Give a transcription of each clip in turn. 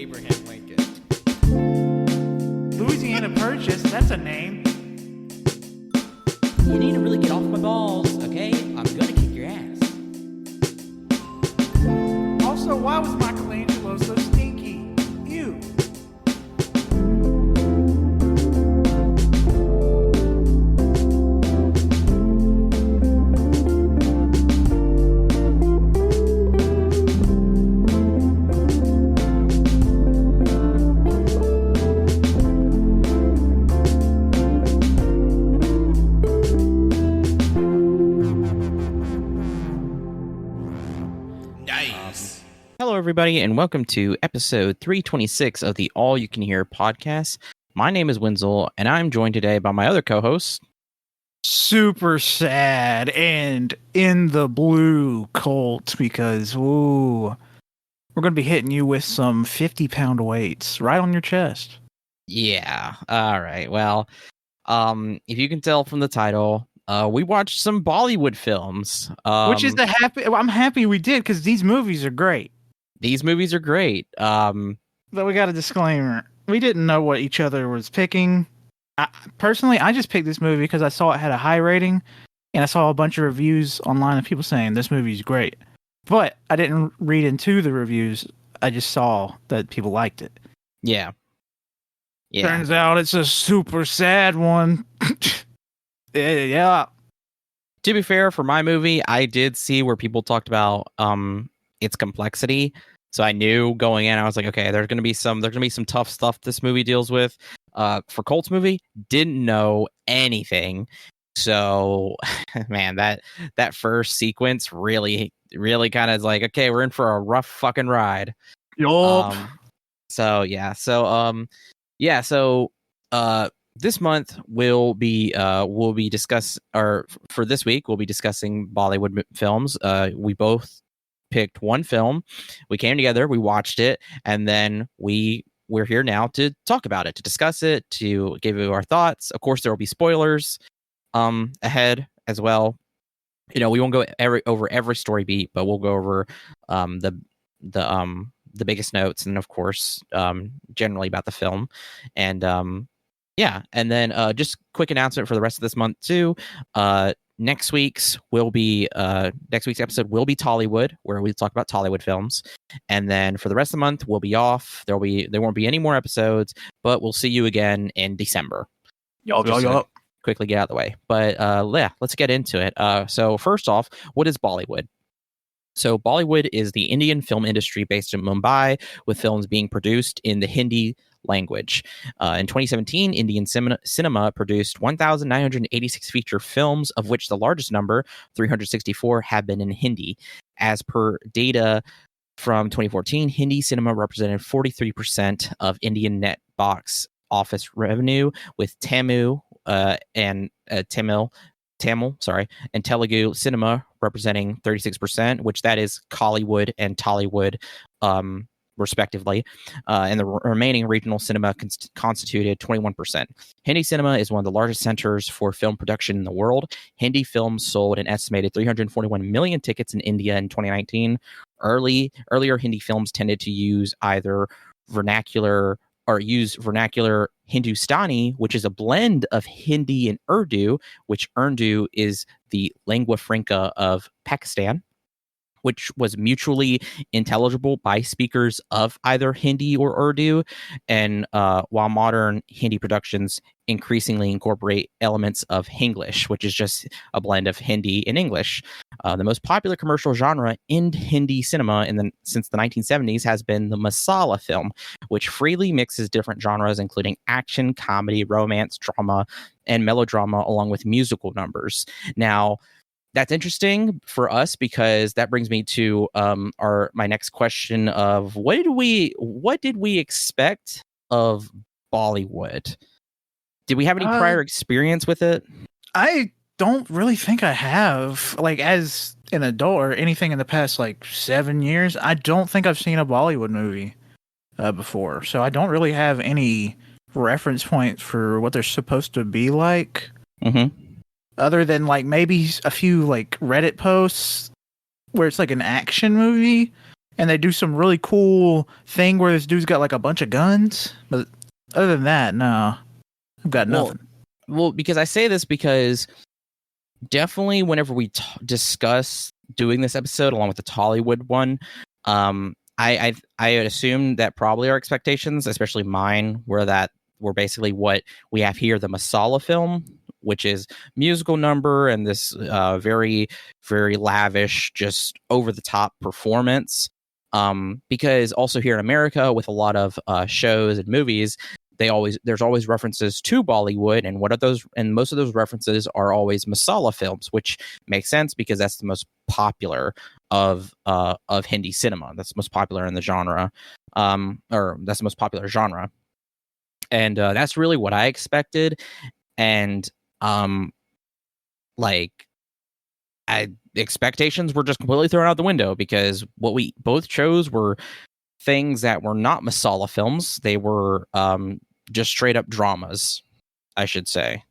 Abraham Lincoln. Louisiana Purchase, that's a name. You need to really get off my balls, okay? I'm gonna kick your ass. Also, why was Michelangelo so stinky? Ew. Hello, everybody, and welcome to episode 326 of the All You Can Hear podcast. My name is Wenzel, and I'm joined today by my other co-host. Super sad and in the blue, Colt, because we're going to be hitting you with some 50-pound weights right on your chest. Yeah, all right. Well, if you can tell from the title, we watched some Bollywood films. Which is I'm happy we did, because these movies are great. These movies are great. But we got a disclaimer. We didn't know what each other was picking. Personally, I just picked this movie because I saw it had a high rating, and I saw a bunch of reviews online of people saying this movie is great. But I didn't read into the reviews. I just saw that people liked it. Yeah. Turns out it's a super sad one. Yeah. To be fair, for my movie, I did see where people talked about its complexity. So I knew going in, I was like, okay, there's gonna be some tough stuff this movie deals with. For Colt's movie, didn't know anything. So man, that first sequence really kind of is like, okay, we're in for a rough fucking ride. Yup. This month we'll be this week we'll be discussing Bollywood films. We both picked one film, we came together, we watched it, and then we're here now to talk about it, to discuss it, to give you our thoughts. Of course, there will be spoilers ahead as well. You know, we won't go over every story beat, but we'll go over the biggest notes, and of course generally about the film. And and then just quick announcement for the rest of this month too. Next week's episode will be Tollywood, where we talk about Tollywood films. And then for the rest of the month, we'll be off. There won't be any more episodes, but we'll see you again in December. Yup. Quickly get out of the way. But let's get into it. So first off, what is Bollywood? So Bollywood is the Indian film industry based in Mumbai, with films being produced in the Hindi language. In 2017, Indian cinema produced 1,986 feature films, of which the largest number, 364, have been in Hindi. As per data from 2014, Hindi cinema represented 43% of Indian net box office revenue, with Tamil and Telugu cinema representing 36%, which that is Collywood and Tollywood, respectively, and the remaining regional cinema constituted 21%. Hindi cinema is one of the largest centers for film production in the world. Hindi films sold an estimated 341 million tickets in India in 2019. Earlier Hindi films tended to use either vernacular Hindustani, which is a blend of Hindi and Urdu, which Urdu is the lingua franca of Pakistan, which was mutually intelligible by speakers of either Hindi or Urdu. And while modern Hindi productions increasingly incorporate elements of Hinglish, which is just a blend of Hindi and English. The most popular commercial genre in Hindi cinema since the 1970s has been the masala film, which freely mixes different genres, including action, comedy, romance, drama, and melodrama, along with musical numbers. Now, that's interesting for us because that brings me to my next question of what did we expect of Bollywood? Did we have any prior experience with it? I don't really think I have. Like, as an adult or anything in the past, 7 years, I don't think I've seen a Bollywood movie before. So I don't really have any reference point for what they're supposed to be like. Mm-hmm. Other than maybe a few Reddit posts where it's an action movie. and they do some really cool thing where this dude's got like a bunch of guns. But other than that, no, I've got nothing. Well, because I say this because definitely whenever we discuss doing this episode along with the Tollywood one, I had assumed that probably our expectations, especially mine, were basically what we have here, the Masala film, which is musical number and this very, very lavish, just over the top performance. Because also here in America, with a lot of shows and movies, there's always references to Bollywood, and what are those? And most of those references are always Masala films, which makes sense because that's the most popular of Hindi cinema. That's the most popular in the genre, or that's the most popular genre, and that's really what I expected. And expectations were just completely thrown out the window because what we both chose were things that were not Masala films. They were just straight up dramas, I should say.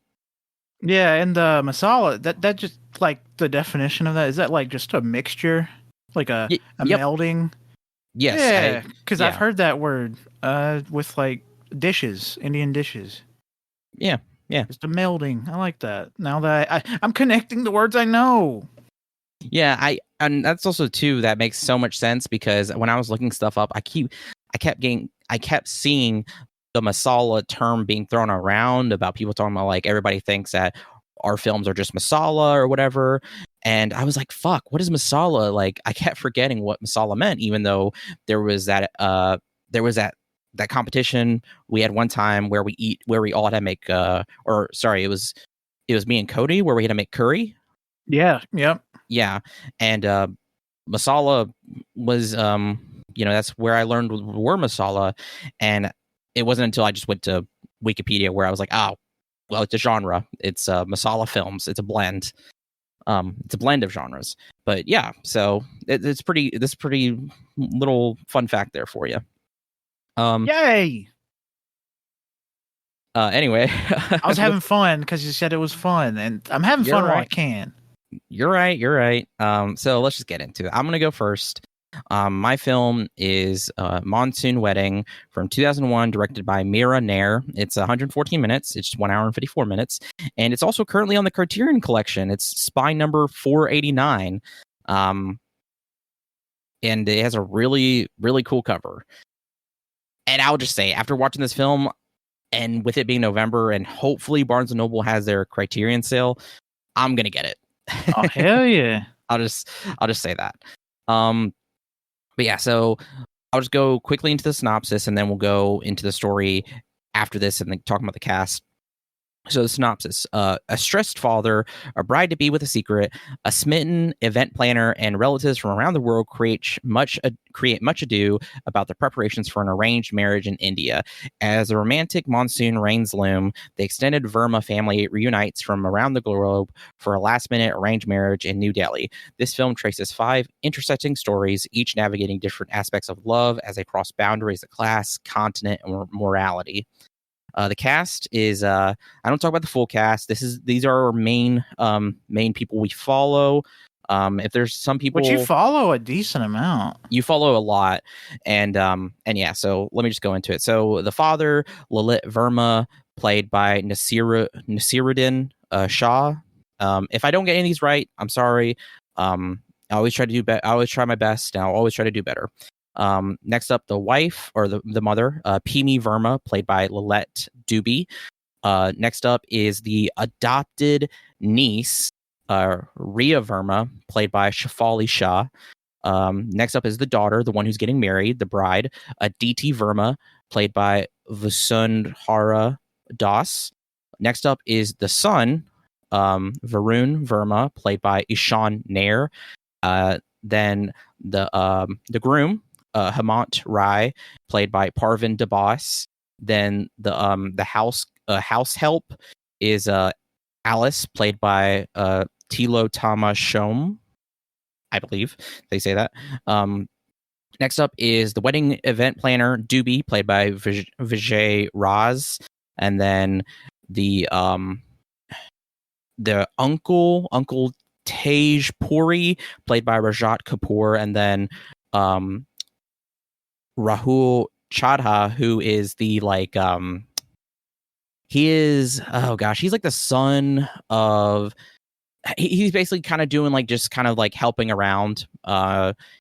Yeah, and the masala, that just like the definition of that, is that like just a mixture, like a Yep. melding? Yes. Yeah, because I've yeah. heard that word with like dishes, Indian dishes. Yeah. Just a melding. I like that. Now that I'm connecting the words I know. Yeah, and that's also too that makes so much sense because when I was looking stuff up, I kept seeing the masala term being thrown around about people talking about like everybody thinks that our films are just masala or whatever, and I was like, fuck, what is masala? Like I kept forgetting what masala meant, even though there was that competition we had one time where we all had to make it was me and Cody where we had to make curry. Yeah. Yep. Yeah, and masala was that's where I learned the word masala, and it wasn't until I just went to Wikipedia where I was like, oh, well, it's a genre. It's masala films. It's a blend. It's a blend of genres. But yeah, so it's pretty little fun fact there for you. Yay! Anyway, I was having fun because you said it was fun, and I'm having fun while I can. You're right. So let's just get into it. I'm gonna go first. My film is Monsoon Wedding from 2001, directed by Meera Nair. It's 114 minutes. It's 1 hour and 54 minutes, and it's also currently on the Criterion Collection. It's spine number 489, and it has a really, really cool cover. And I'll just say, after watching this film, and with it being November, and hopefully Barnes & Noble has their Criterion sale, I'm gonna get it. Oh hell yeah! I'll just say that. But yeah, so I'll just go quickly into the synopsis, and then we'll go into the story after this, and then talking about the cast. So the synopsis: a stressed father, a bride to be with a secret, a smitten event planner, and relatives from around the world create much ado about the preparations for an arranged marriage in India. As a romantic monsoon rains loom, the extended Verma family reunites from around the globe for a last-minute arranged marriage in New Delhi. This film traces 5 intersecting stories, each navigating different aspects of love as they cross boundaries of class, continent, and morality. The cast is I don't talk about the full cast. These are our main people we follow. If there's some people, but you follow a decent amount. You follow a lot, and yeah. So let me just go into it. So the father, Lalit Verma, played by Nasiruddin Shah. If I don't get any of these right, I'm sorry. I always try to do better. I always try my best, and I'll always try to do better. Next up, the wife or the mother, Pimi Verma, played by Lilette Dubey. Next up is the adopted niece, Ria Verma, played by Shafali Shah. Next up is the daughter, the one who's getting married, the bride, Aditi Verma, played by Vasundhara Das. Next up is the son, Varun Verma, played by Ishan Nair. Then the groom, Hemant Rai, played by Parvin Dabas. Then the house help is Alice, played by Tilotama Shom, I believe they say that. Next up is the wedding event planner, Doobie, played by Vijay Raz. And then the uncle Tej Puri, played by Rajat Kapoor. And then Rahul Chadha, who is the like he is, oh gosh, he's like the son of, he's basically kind of doing like just kind of like helping around.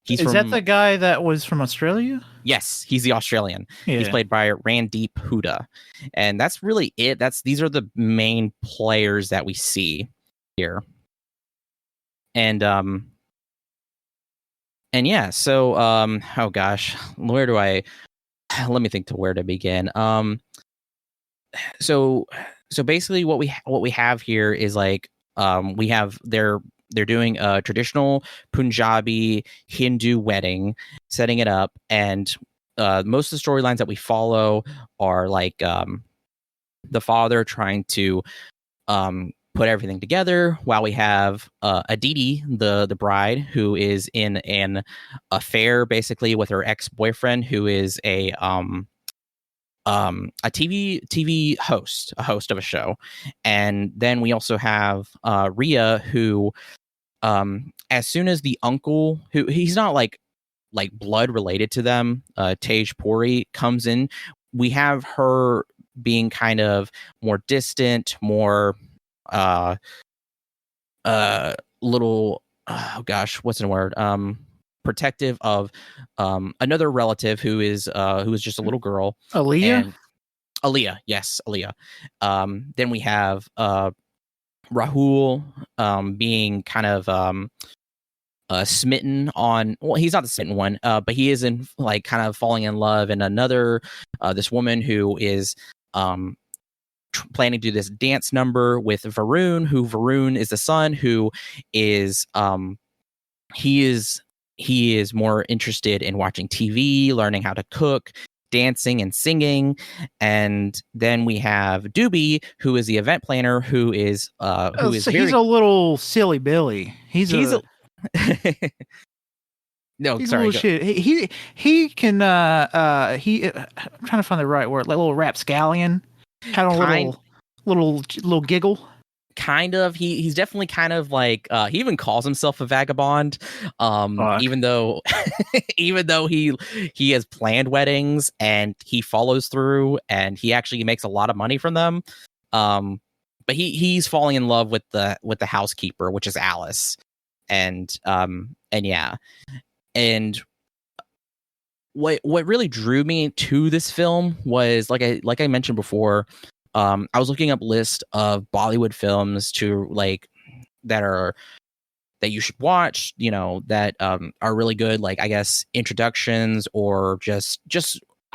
Is that the guy that was from Australia? Yes, he's the Australian. Yeah. He's played by Randeep Huda, and that's really it. These are the main players that we see here, and yeah. So oh gosh, where do I? Let me think to where to begin. So basically, what we have here is like we have they're doing a traditional Punjabi Hindu wedding, setting it up, and most of the storylines that we follow are like the father trying to put everything together, while we have Aditi, the bride, who is in an affair basically with her ex-boyfriend, who is a TV host, a host of a show. And then we also have Ria, who as soon as the uncle, who he's not like blood related to them, Tej Puri, comes in, we have her being kind of more distant, more little, oh gosh, what's the word, protective of another relative who is just a little girl. Aaliyah, yes, Aaliyah. Then we have Rahul being kind of smitten on, well, he's not the smitten one, but he is in like kind of falling in love, and another this woman who is planning to do this dance number with Varun, who Varun is the son, who is he is more interested in watching TV, learning how to cook, dancing and singing. And then we have Doobie, who is the event planner, who is he's a little silly Billy. He's a no, he's sorry. A little shit. He can I'm trying to find the right word, like a little rapscallion. Had a little giggle. Kind of. He's definitely kind of like he even calls himself a vagabond, even though he has planned weddings and he follows through, and he actually makes a lot of money from them. But he's falling in love with the housekeeper, which is Alice. And yeah. And what really drew me to this film was, like I mentioned before, I was looking up lists of Bollywood films to like that you should watch, you know, that are really good, like I guess introductions or just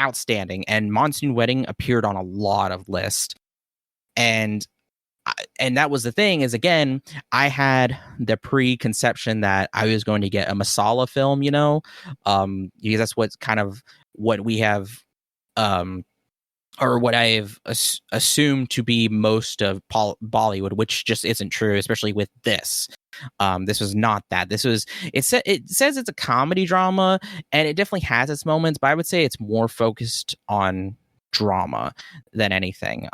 outstanding. And Monsoon Wedding appeared on a lot of lists, and that was the thing, is again, I had the preconception that I was going to get a masala film, you know, because that's what's kind of what we have, or what I've assumed to be most of Bollywood, which just isn't true, especially with this. This was not that. This was, it says it's a comedy drama, and it definitely has its moments, but I would say it's more focused on drama than anything.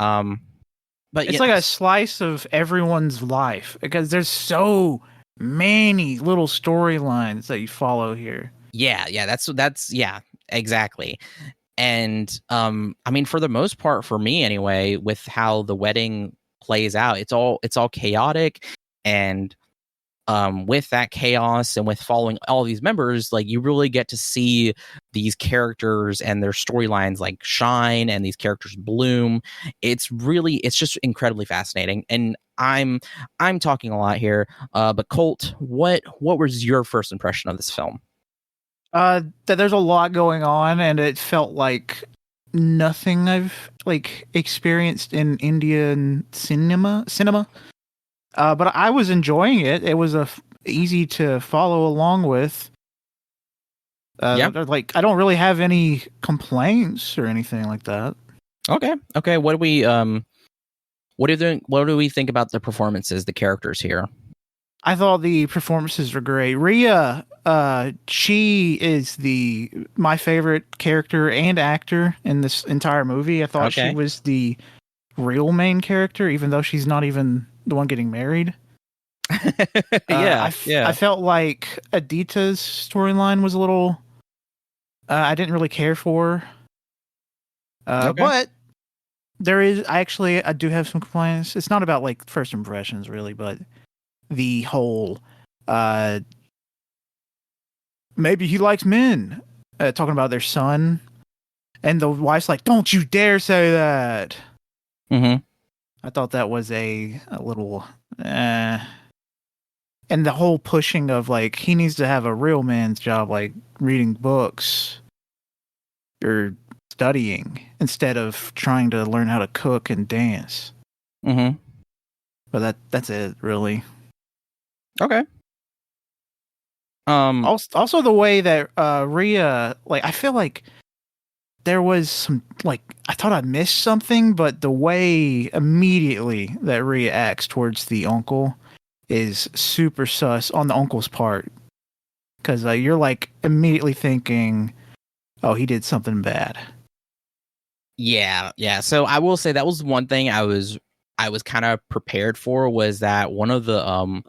But it's like a slice of everyone's life, because there's so many little storylines that you follow here. Yeah, that's yeah, exactly. And I mean, for the most part, for me anyway, with how the wedding plays out, it's all chaotic, and with that chaos and with following all these members, like you really get to see these characters and their storylines like shine, and these characters bloom. It's just incredibly fascinating. And I'm talking a lot here, but Colt, what was your first impression of this film? That there's a lot going on, and it felt like nothing I've like experienced in Indian cinema. But I was enjoying it. It was easy to follow along with. Like I don't really have any complaints or anything like that. Okay. What do we think about the performances, the characters here? I thought the performances were great. Ria, she is my favorite character and actor in this entire movie. I thought she was the real main character, even though she's not even the one getting married. I felt like Adita's storyline was a little I didn't really care for. Okay. But I do have some complaints. It's not about like first impressions really, but the whole maybe he likes men, talking about their son, and the wife's like, "Don't you dare say that." Mm-hmm. I thought that was a little, and the whole pushing of like he needs to have a real man's job, like reading books or studying instead of trying to learn how to cook and dance. Mm-hmm. But that's it, really. Okay. Also the way that Rhea, like, I feel like there was some, like, I thought I missed something, but the way immediately that Rhea acts towards the uncle is super sus on the uncle's part. Because you're, like, immediately thinking, oh, he did something bad. Yeah. So I will say that was one thing I was kind of prepared for, was that one of the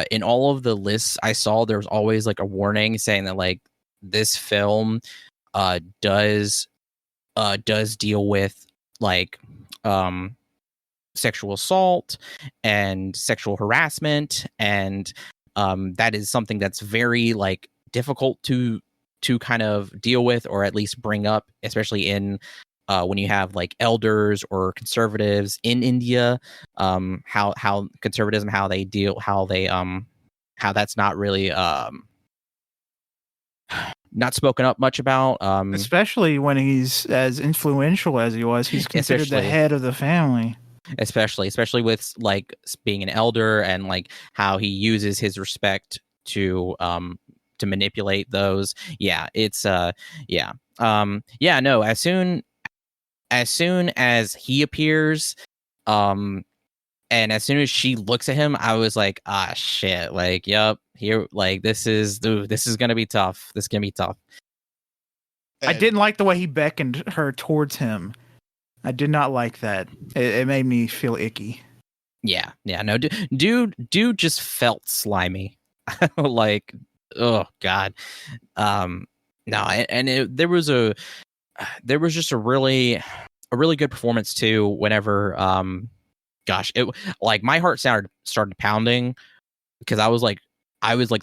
in all of the lists I saw, there was always like a warning saying that like this film does deal with like sexual assault and sexual harassment, and that is something that's very like difficult to kind of deal with, or at least bring up, especially in when you have like elders or conservatives in India, how conservatism, how that's not really not spoken up much about, Especially when he's as influential as he was. He's considered the head of the family. Especially with like being an elder, and like how he uses his respect to manipulate those. Yeah, it's no, as soon as he appears, and as soon as she looks at him, I was like, ah, shit, like, yep, here, like, this is gonna be tough. This is gonna be tough. I didn't like the way he beckoned her towards him. I did not like that. It made me feel icky. Yeah, no, dude just felt slimy. Like, oh god. No, and there was just a really good performance too. Whenever gosh, it, like, my heart started pounding, because I was like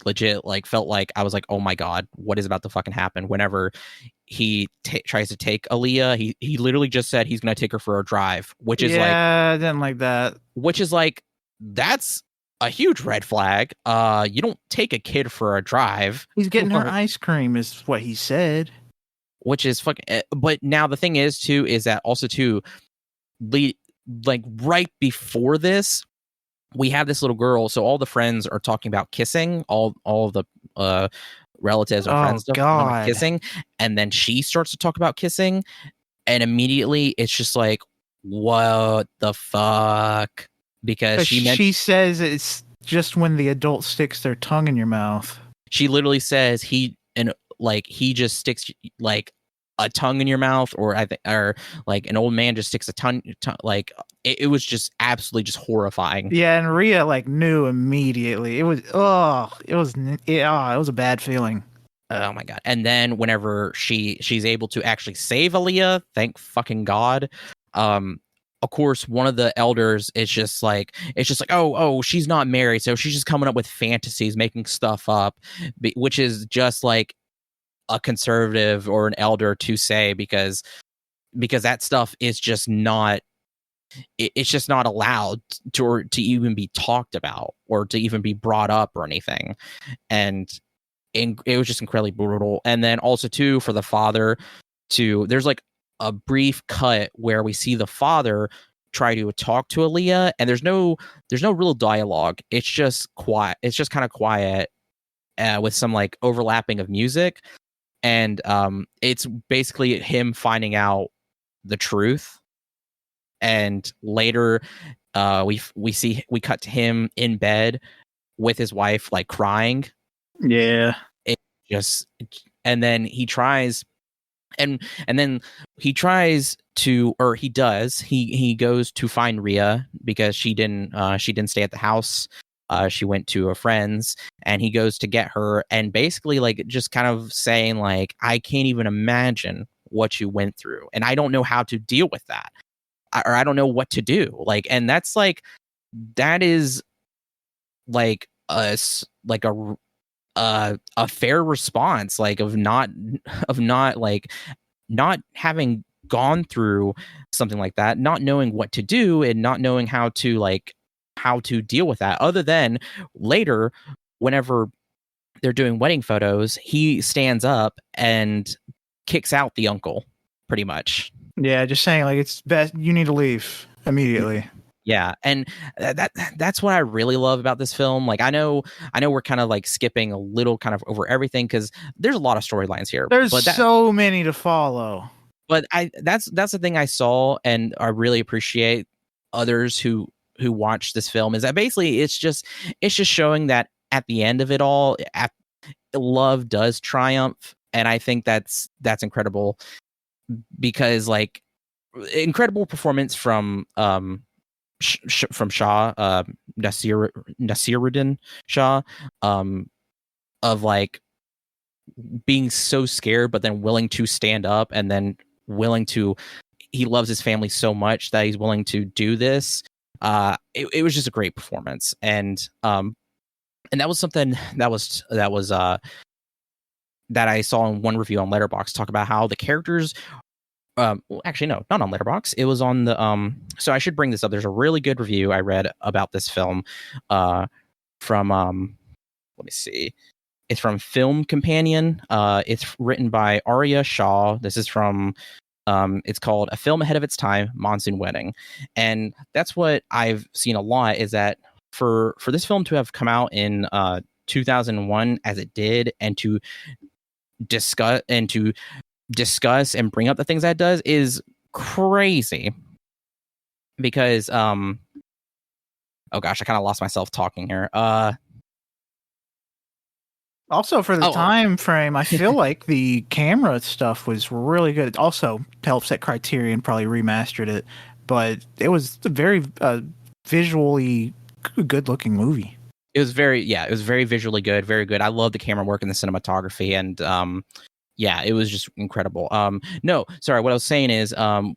legit, like, felt like I was like, oh my god, what is about to fucking happen? Whenever he tries to take Aaliyah, he literally just said he's gonna take her for a drive, which is like, I didn't like that. Which is like, that's a huge red flag. You don't take a kid for a drive. He's getting her ice cream, is what he said. Which is fucking. But now the thing is too, is that also too, like right before this, we have this little girl. So all the friends are talking about kissing. All of the relatives or friends stuff kissing, and then she starts to talk about kissing, and immediately it's just like, what the fuck? Because she says it's just when the adult sticks their tongue in your mouth. She literally says he just sticks like a tongue in your mouth, or like an old man just sticks a tongue, like it was just absolutely just horrifying. Yeah, and Rhea like knew immediately. It was a bad feeling. Oh my god. And then whenever she's able to actually save Aaliyah, thank fucking god. Of course, one of the elders is just like, oh, she's not married, so she's just coming up with fantasies, making stuff up, which is just like a conservative or an elder to say, because that stuff is just not, it's just not allowed to even be talked about or to even be brought up or anything. And it was just incredibly brutal. And then also too, for the father there's like a brief cut where we see the father try to talk to Aaliyah, and there's no real dialogue. It's just quiet. It's just kind of quiet, with some like overlapping of music, and it's basically him finding out the truth. And later, we cut to him in bed with his wife, like crying. Yeah. And then he tries. And then he tries to, or he does, he goes to find Rhea, because she didn't stay at the house She went to a friend's, and he goes to get her, and basically like just kind of saying like, I can't even imagine what you went through, and I don't know how to deal with that, or I don't know what to do. Like, and that's like, that is like a fair response, like of not like not having gone through something like that, not knowing what to do, and not knowing how to deal with that, other than later whenever they're doing wedding photos, he stands up and kicks out the uncle pretty much. Yeah, just saying like it's best you need to leave immediately. Yeah, and that's what I really love about this film. Like, I know we're kind of like skipping a little kind of over everything because there's a lot of storylines here. There's but so many to follow. But that's the thing I saw, and I really appreciate others who watch this film, is that basically it's just showing that at the end of it all, love does triumph, and I think that's incredible, because like incredible performance from Shah, Nasiruddin Shah, of like being so scared but then willing to stand up, and then he loves his family so much that he's willing to do this. It was just a great performance, and that was something that I saw in one review on Letterboxd talk about how the characters. Well, actually, no, not on Letterboxd. It was on the So I should bring this up. There's a really good review I read about this film, from let me see. It's from Film Companion. It's written by Arya Shah. This is from it's called A Film Ahead of Its Time, Monsoon Wedding, and that's what I've seen a lot, is that for this film to have come out in 2001 as it did, and to discuss and bring up the things that it does, is crazy, because oh gosh, I kind of lost myself talking here. Also, for the time frame, I feel like the camera stuff was really good. It also helps that Criterion probably remastered it, but it was a very visually good-looking movie. It was very visually good, very good. I love the camera work and the cinematography, and yeah, it was just incredible. No, sorry, what I was saying is in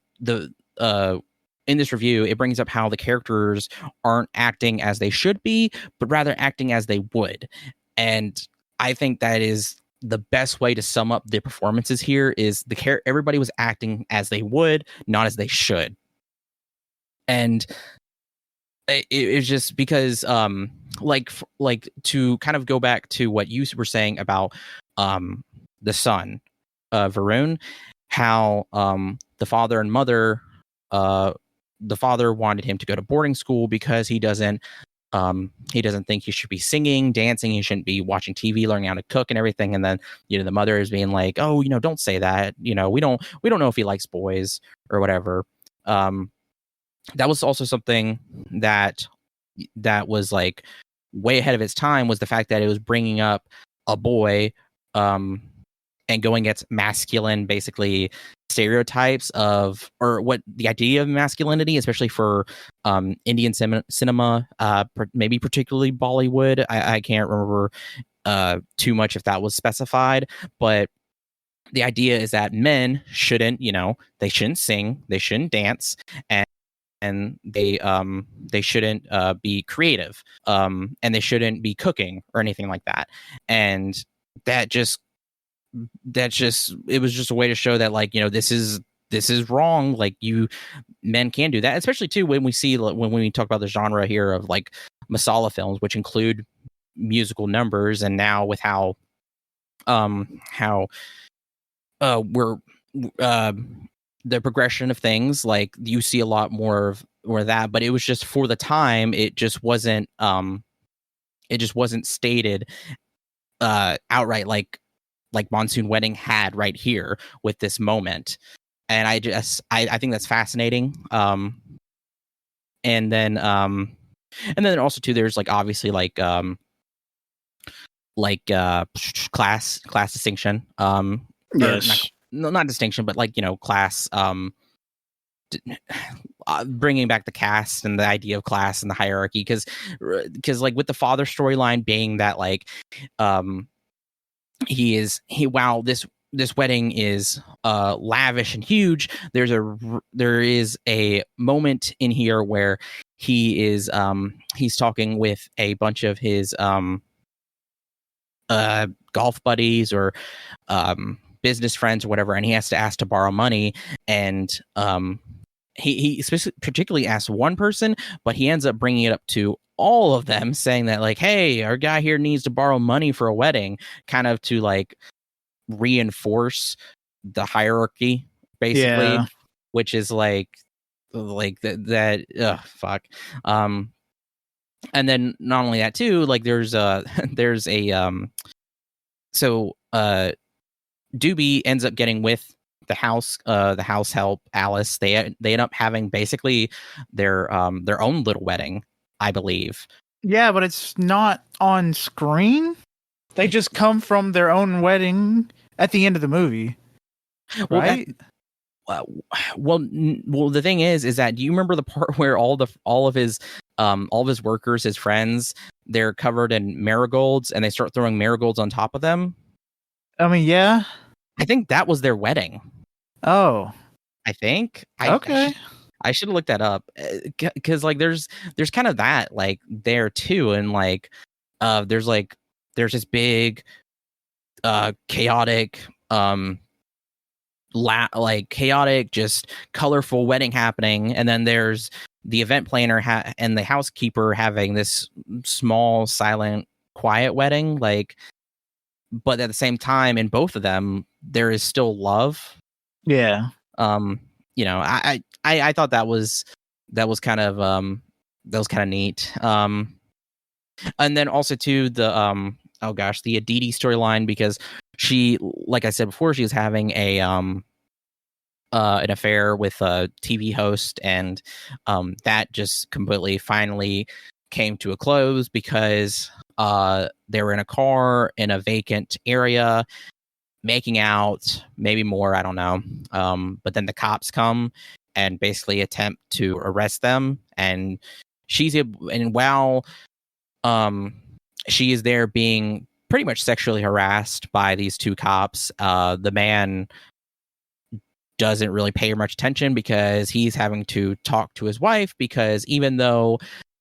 this review, it brings up how the characters aren't acting as they should be, but rather acting as they would. And I think that is the best way to sum up the performances here, is everybody was acting as they would, not as they should. And it's just because like to kind of go back to what you were saying about the son, Varun, how the father and mother, the father wanted him to go to boarding school because he doesn't think he should be singing, dancing, he shouldn't be watching TV, learning how to cook and everything. And then, the mother is being like, oh, don't say that. We don't know if he likes boys or whatever. That was also something that was like way ahead of its time, was the fact that it was bringing up a boy, and going against masculine, basically, stereotypes of, or what the idea of masculinity, especially for Indian cinema, maybe particularly Bollywood. I can't remember too much if that was specified, but the idea is that men shouldn't, they shouldn't sing, they shouldn't dance, and they shouldn't be creative, and they shouldn't be cooking or anything like that. And it was just a way to show that, like, this is wrong. Like, men can do that, especially too when we talk about the genre here of like masala films, which include musical numbers. And now with how we're the progression of things, like, you see a lot more of that, but it was just, for the time, it just wasn't stated outright, like Monsoon Wedding had right here with this moment. And I think that's fascinating. And then also too, there's like, obviously, like class distinction, yes, not distinction, but like, class bringing back the caste and the idea of class and the hierarchy, because like with the father storyline being that like while this wedding is lavish and huge, there is a moment in here where he's talking with a bunch of his golf buddies or business friends or whatever, and he has to ask to borrow money, and he particularly asks one person, but he ends up bringing it up to all of them, saying that like, hey, our guy here needs to borrow money for a wedding, kind of to like reinforce the hierarchy, basically. Yeah. Which is like that fuck. And then not only that too, like there's a Doobie ends up getting with the house help Alice. They end up having basically their own little wedding, I believe. Yeah, but it's not on screen. They just come from their own wedding at the end of the movie, right? Well, the thing is that, do you remember the part where all of his workers, his friends, they're covered in marigolds and they start throwing marigolds on top of them? I mean, yeah. I think that was their wedding. Oh, I think. Okay. I should have looked that up, because like there's kind of that like there too, and like there's this big chaotic chaotic, just colorful wedding happening, and then there's the event planner and the housekeeper having this small, silent, quiet wedding. Like, but at the same time, in both of them, there is still love. Yeah. You know, I thought that was kind of neat. And then also too the the Aditi storyline, because she, like I said before, she was having a an affair with a TV host, and that just completely finally came to a close because they were in a car in a vacant area making out, maybe more, I don't know. But then the cops come and basically attempt to arrest them, and while she is there being pretty much sexually harassed by these two cops, the man doesn't really pay her much attention because he's having to talk to his wife, because even though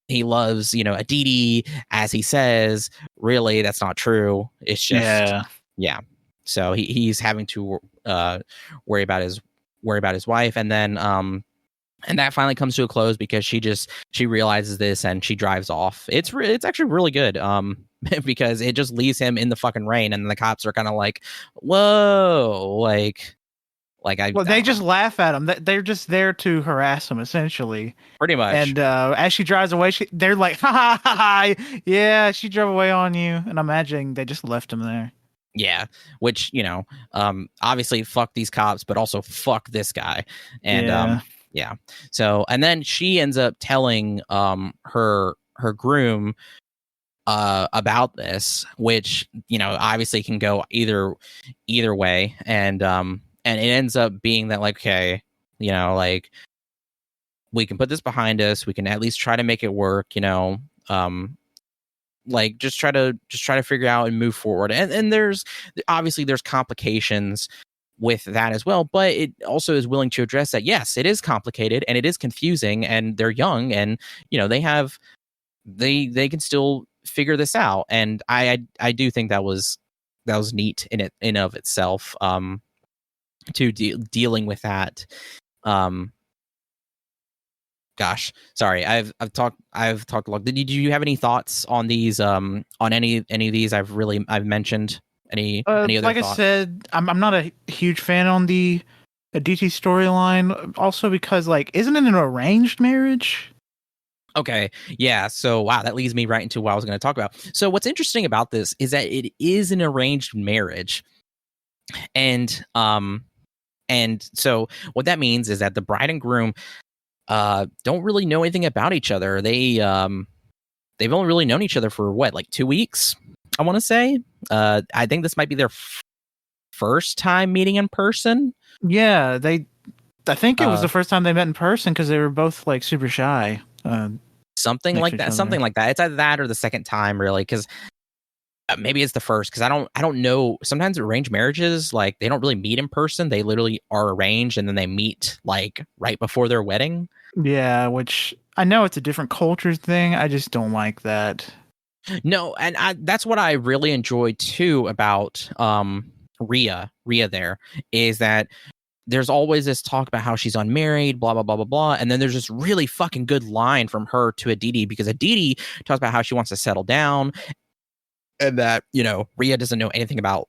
he loves, Aditi, as he says, really that's not true. It's just yeah. So he's having to worry about his wife, and then and that finally comes to a close because she realizes this and she drives off. It's actually really good, because it just leaves him in the fucking rain, and the cops are kind of like, whoa, they just laugh at him. They're just there to harass him, essentially. Pretty much. And as she drives away, they're like, ha ha ha, yeah, she drove away on you. And I'm imagining they just left him there. Yeah, which, obviously fuck these cops, but also fuck this guy. And yeah. So, and then she ends up telling her groom about this, which, obviously can go either way. And it ends up being that, like, okay, like, we can put this behind us. We can at least try to make it work, like just try to figure out and move forward. And there's complications with that as well, but it also is willing to address that, yes, it is complicated and it is confusing, and they're young, and they can still figure this out. And I do think that was neat in of itself, to dealing with that. Gosh, sorry, I've talked a lot. Did you have any thoughts on these, on any of these I've mentioned? Any other like thoughts? I said, I'm not a huge fan on the Aditi storyline, also because, like, isn't it an arranged marriage? Okay, yeah. So wow, that leads me right into what I was going to talk about. So what's interesting about this is that it is an arranged marriage, and so what that means is that the bride and groom don't really know anything about each other. They've only really known each other for what, like 2 weeks, I want to say. I think this might be their first time meeting in person. Yeah, they I think it was the first time they met in person because they were both like super shy. Something next like to each that. other. Something like that. It's either that or the second time, really, because maybe it's the first. Because I don't know. Sometimes arranged marriages, like they don't really meet in person. They literally are arranged and then they meet like right before their wedding. Yeah, which I know it's a different culture thing. I just don't like that. No, and that's what I really enjoyed too about Rhea there is that there's always this talk about how she's unmarried, blah blah blah blah blah, and then there's this really fucking good line from her to Aditi because Aditi talks about how she wants to settle down and that, you know, Rhea doesn't know anything about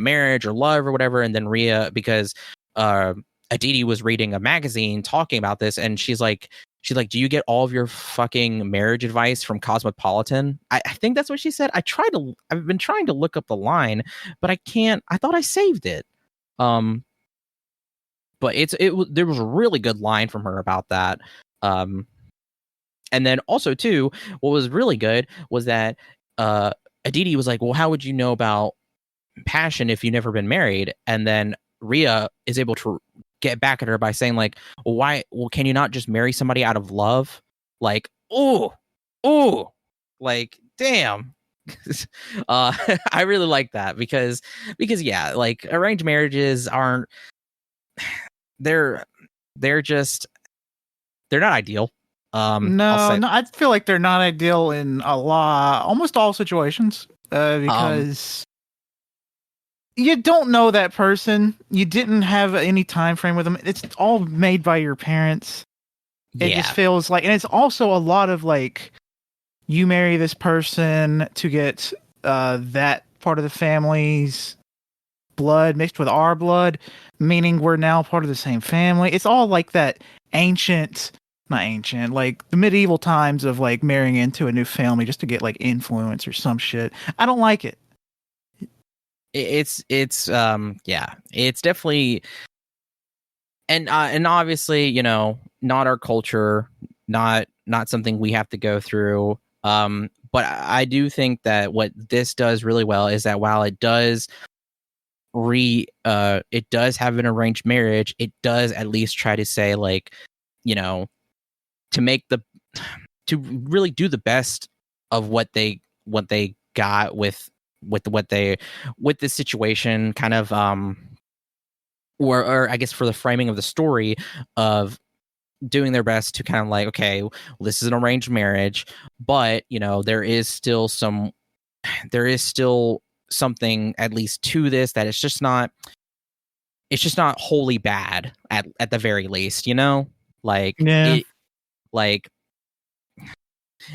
marriage or love or whatever, and then Rhea, because Aditi was reading a magazine talking about this, and she's like, do you get all of your fucking marriage advice from Cosmopolitan? I think that's what she said. I've been trying to look up the line, but I can't. I thought I saved it. But there was a really good line from her about that. And then also too, what was really good was that Aditi was like, well, how would you know about passion if you've never been married? And then Rhea is able to get back at her by saying like, well, can you not just marry somebody out of love? Like, oh, like, damn. I really like that because yeah, like arranged marriages aren't, they're not ideal. No, I feel like they're not ideal in almost all situations, because you don't know that person. You didn't have any time frame with them. It's all made by your parents. It just feels like, and it's also a lot of like, you marry this person to get that part of the family's blood mixed with our blood, meaning we're now part of the same family. It's all like that not ancient, like the medieval times of like marrying into a new family just to get like influence or some shit. I don't like it. It's definitely, and obviously, you know, not our culture, not something we have to go through. But I do think that what this does really well is that while it does it does have an arranged marriage, it does at least try to say like, you know, to really do the best of what they got with this situation, kind of or I guess for the framing of the story of doing their best to kind of like, okay, well, this is an arranged marriage, but you know, there is still something at least to this, that it's just not wholly bad at the very least, you know, like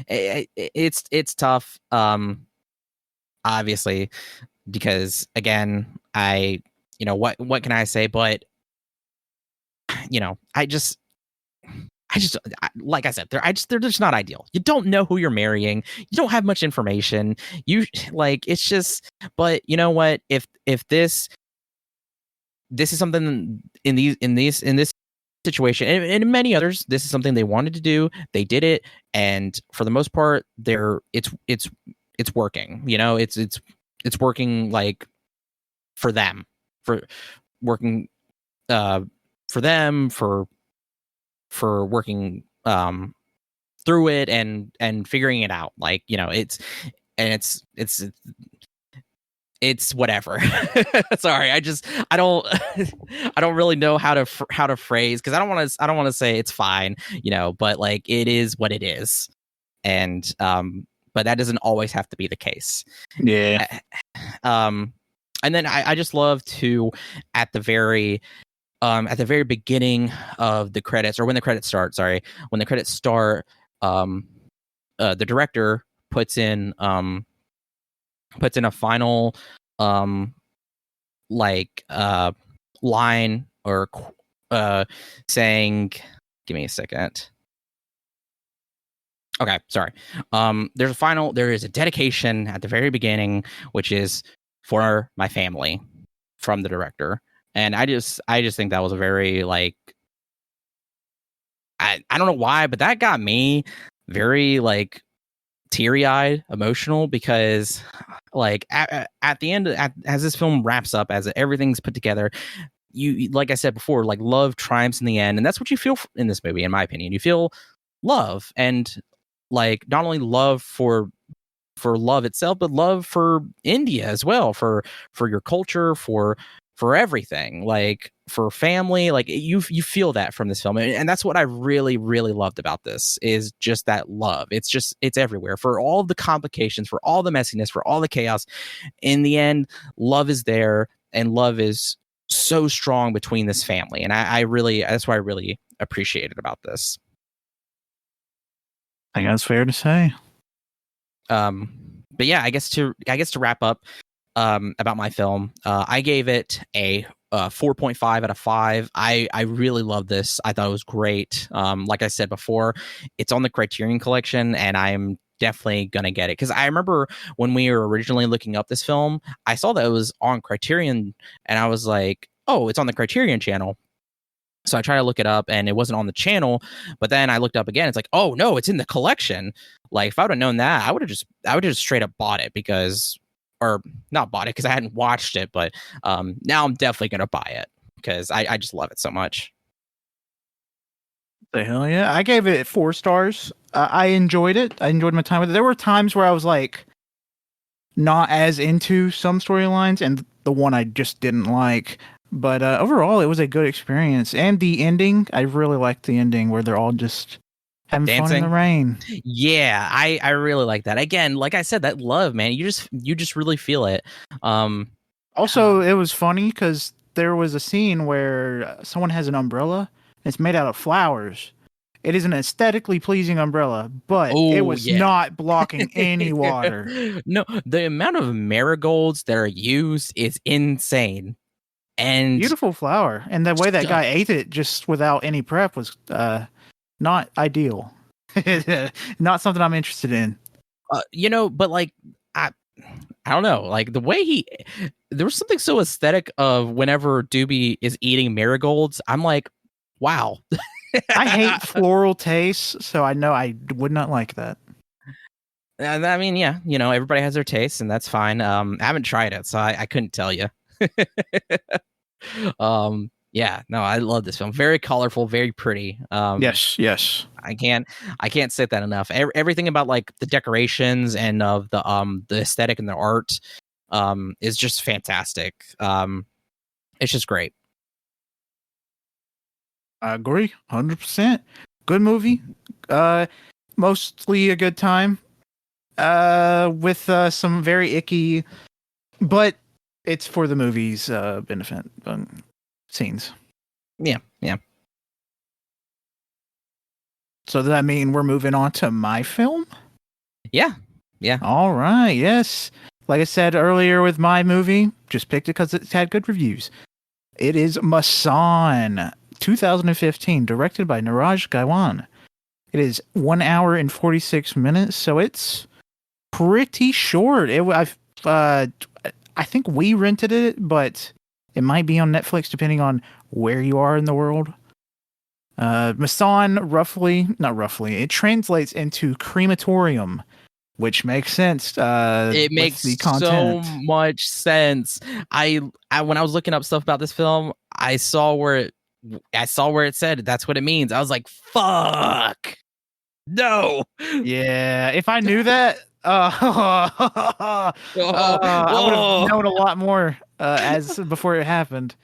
it's tough, obviously, because again, you know, what can I say, but you know, like I said, they're just not ideal. You don't know who you're marrying. You don't have much information. You like, it's just, but you know what? If this is something in this situation and in many others, this is something they wanted to do. They did it, and for the most part, it's working. You know, it's working like for them, for working for them, for working through it and figuring it out, like, you know, it's whatever. Sorry, I don't really know how to phrase, because I don't want to say it's fine, you know, but like, it is what it is, and but that doesn't always have to be the case. Yeah. And then I just love to, at the very beginning of the credits, or when the credits start, the director puts in a final line, or saying, give me a second. Okay, sorry. There is a dedication at the very beginning, which is for my family, from the director. And I just think that was a very, like, I don't know why, but that got me very, like, teary-eyed, emotional, because like at the end, as this film wraps up, as everything's put together, like I said before, like love triumphs in the end, and that's what you feel in this movie, in my opinion. You feel love, and like not only love for love itself, but love for India as well, for your culture, for everything, like for family. Like you feel that from this film, and that's what I really really loved about this, is just that love. It's everywhere, for all the complications, for all the messiness, for all the chaos. In the end, love is there, and love is so strong between this family, and I really, that's what I really appreciated about this. I think that's fair to say. But yeah, I guess to wrap up about my film, I gave it a 4.5 out of 5. I really love this. I thought it was great. Like I said before, it's on the Criterion Collection, and I'm definitely gonna get it, because I remember when we were originally looking up this film, I saw that it was on Criterion, and I was like, oh, it's on the Criterion channel. So I tried to look it up, and it wasn't on the channel. But then I looked up again. It's like, oh no, it's in the collection. Like if I would have known that, I would have just straight up bought it, or not bought it because I hadn't watched it. But now I'm definitely gonna buy it because I just love it so much. The hell yeah! I gave it 4 stars. I enjoyed it. I enjoyed my time with it. There were times where I was like not as into some storylines, and the one I just didn't like. But overall, it was a good experience. And the ending, I really liked the ending where they're all just having fun in Dancing? the rain. Yeah, I really like that. Again, like I said, that love, man, you just really feel it. Also, it was funny because there was a scene where someone has an umbrella. And it's made out of flowers. It is an aesthetically pleasing umbrella, but it was not blocking any water. No, the amount of marigolds that are used is insane. And beautiful flower, and the way that guy ate it just without any prep was not ideal. Not something I'm interested in. But like I don't know, like the way there was something so aesthetic of whenever Doobie is eating marigolds. I'm like, wow. I hate floral tastes, so I know I would not like that. I mean, yeah, everybody has their tastes, and that's fine. I haven't tried it, so I couldn't tell you. Yeah, no, I love this film. Very colorful, very pretty. Yes. I can't say that enough. Everything about like the decorations and of the aesthetic and the art is just fantastic. It's just great. I agree, 100%. Good movie. Mostly a good time. With some very icky, but it's for the movie's benefit scenes. Yeah. So does that mean we're moving on to my film? Yeah. All right. Yes. Like I said earlier with my movie, just picked it because it's had good reviews. It is Monsoon, 2015, directed by Niraj Gaiwan. It is 1 hour and 46 minutes, so it's pretty short. I think we rented it, but it might be on Netflix depending on where you are in the world. Monsoon, it translates into crematorium, which makes sense. It makes the content. So much sense. I when I was looking up stuff about this film, I saw where it said that's what it means. I was like, "Fuck, no." Yeah, if I knew that, I would have known a lot more before it happened.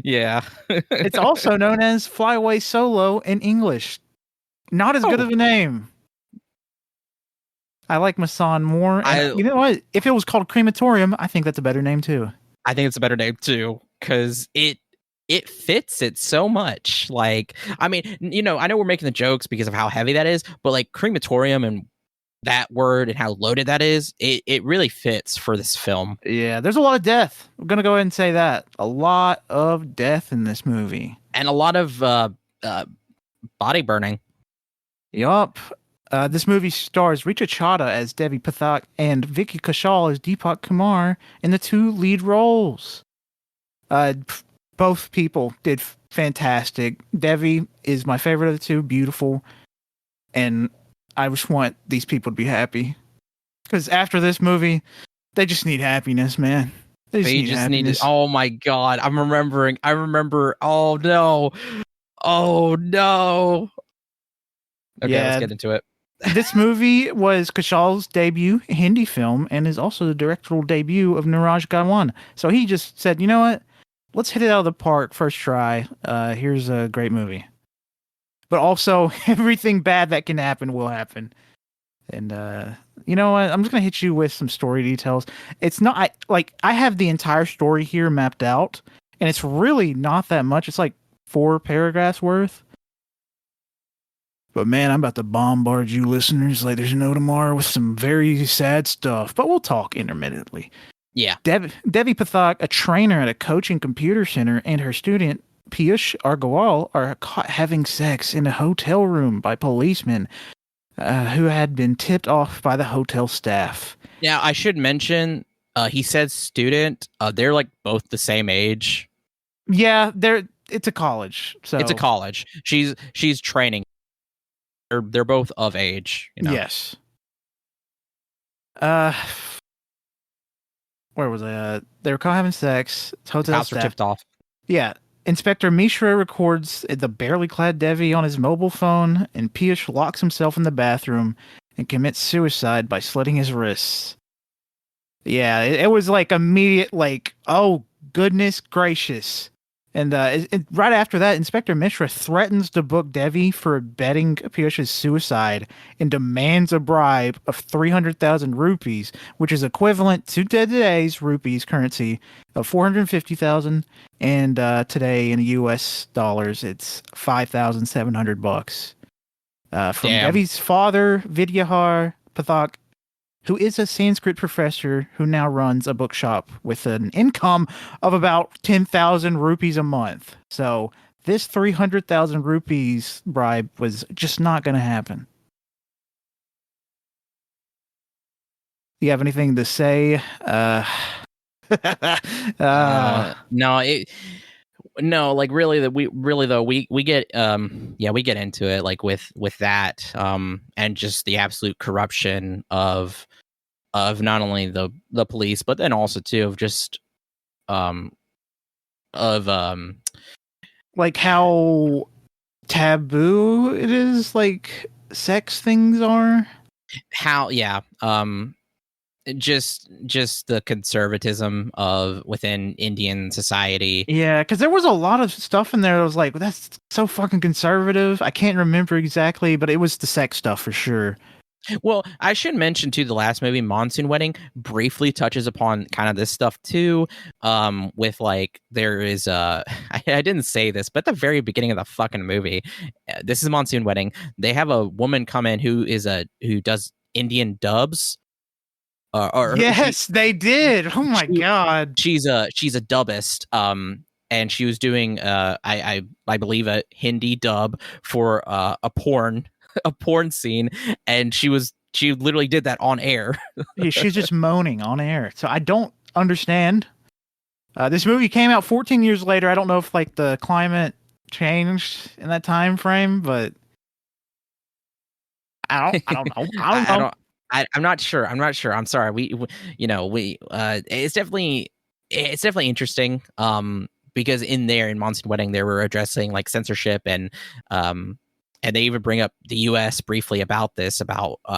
Yeah. It's also known as Fly Away Solo in English. Not as good of a name. I like Monsoon more. You know what? If it was called Crematorium, I think that's a better name too. I think it's a better name too, because it fits it so much. Like, I mean, I know we're making the jokes because of how heavy that is, but like crematorium and that word and how loaded that is, it really fits for this film. Yeah, there's a lot of death. I'm gonna go ahead and say that. A lot of death in this movie. And a lot of body burning. Yup. This movie stars Richa Chadha as Devi Pathak and Vicky Kaushal as Deepak Kumar in the 2 lead roles. Both people did fantastic. Devi is my favorite of the 2, beautiful. And I just want these people to be happy. Because after this movie, they just need happiness, man. They just needed. Oh my god! I'm remembering. I remember. Oh no! Oh no! Okay, let's get into it. This movie was Kushal's debut Hindi film and is also the directorial debut of Niraj Gawande. So he just said, you know what? Let's hit it out of the park first try. Here's a great movie. But also, everything bad that can happen will happen. And you know what? I'm just gonna hit you with some story details. It's not I have the entire story here mapped out, and it's really not that much. It's like 4 paragraphs worth. But man, I'm about to bombard you listeners like there's no tomorrow with some very sad stuff. But we'll talk intermittently. Yeah. Devi Pathak, a trainer at a coaching computer center, and her student Piyush Argawal are caught having sex in a hotel room by policemen who had been tipped off by the hotel staff. Now, I should mention, he said student. They're like both the same age. Yeah, it's a college. So it's a college. She's training. They're both of age. You know? Yes. Where was I? They were caught having sex. Hotel House staff. were tipped off. Yeah. Inspector Mishra records the barely clad Devi on his mobile phone, and Piyush locks himself in the bathroom and commits suicide by slitting his wrists. Yeah, it was like immediate, like, oh, goodness gracious. And right after that, Inspector Mishra threatens to book Devi for abetting Piyush's suicide and demands a bribe of 300,000 rupees, which is equivalent to today's rupees currency of 450,000. And today in US dollars, it's $5,700. From Devi's father, Vidyahar Pathak, who is a Sanskrit professor who now runs a bookshop with an income of about 10,000 rupees a month. So this 300,000 rupees bribe was just not going to happen. You have anything to say? No, like really we get we get into it like with that and just the absolute corruption of not only the police but then also too of just like how taboo it is, like sex things are. How just the conservatism of within Indian society. Yeah, because there was a lot of stuff in there that was like, that's so fucking conservative. I can't remember exactly, but it was the sex stuff for sure. Well, I should mention too, the last movie, Monsoon Wedding, briefly touches upon kind of this stuff too. With like there is I didn't say this, but at the very beginning of the fucking movie, this is Monsoon Wedding. They have a woman come in who does Indian dubs. Yes, they did. Oh my god, she's a dubbist. And she was doing I believe a Hindi dub for a porn scene, and she literally did that on air. Yeah, she's just moaning on air. So I don't understand. This movie came out 14 years later. I don't know if like the climate changed in that time frame, but I don't know. I'm not sure. I'm sorry. We it's definitely interesting. Because in Monsoon Wedding, they were addressing like censorship and they even bring up the U.S. briefly about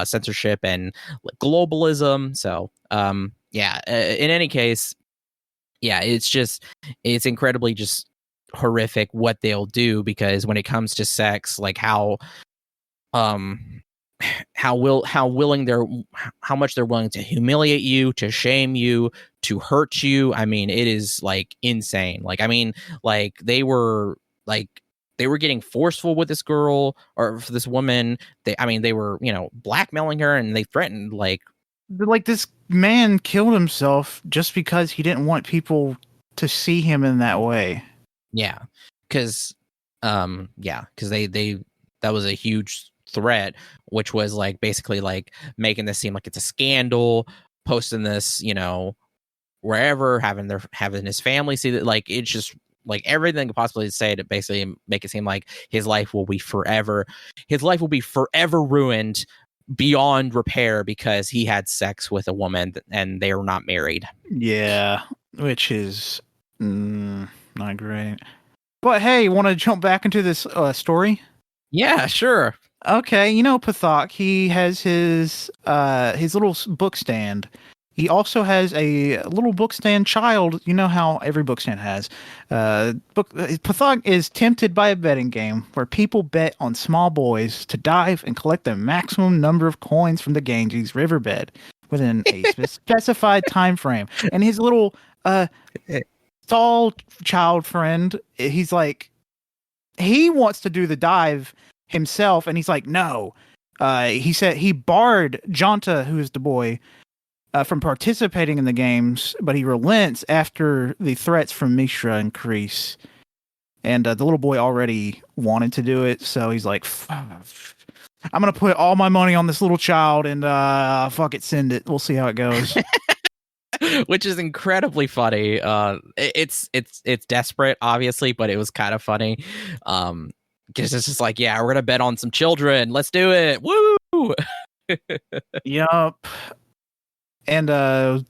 censorship and like, globalism. So in any case, it's incredibly just horrific what they'll do, because when it comes to sex, like how much they're willing to humiliate you, to shame you, to hurt you. I mean, it is like insane. Like, I mean, like they were getting forceful with this girl or for this woman. They were, blackmailing her, and they threatened like this man killed himself just because he didn't want people to see him in that way. Yeah. Cause they that was a huge threat, which was like basically like making this seem like it's a scandal, posting this, wherever, having his family see that, like it's just like everything possibly say to basically make it seem like his life will be forever ruined beyond repair because he had sex with a woman and they were not married. Yeah. which is not great. But hey, want to jump back into this story? Yeah, sure. Okay, you know Pathak, he has his little book stand. He also has a little book stand child. You know how every book stand has. Pathak is tempted by a betting game where people bet on small boys to dive and collect the maximum number of coins from the Ganges riverbed within a specified time frame. And his little tall child friend, he's like, he wants to do the dive himself, and he's like, no. He said he barred Jonta, who is the boy, from participating in the games, but he relents after the threats from Mishra increase. And the little boy already wanted to do it, so he's like, I'm gonna put all my money on this little child and fuck it, send it. We'll see how it goes. Which is incredibly funny. It's desperate, obviously, but it was kind of funny. Because it's just like, yeah, we're gonna bet on some children. Let's do it. Woo! Yup. And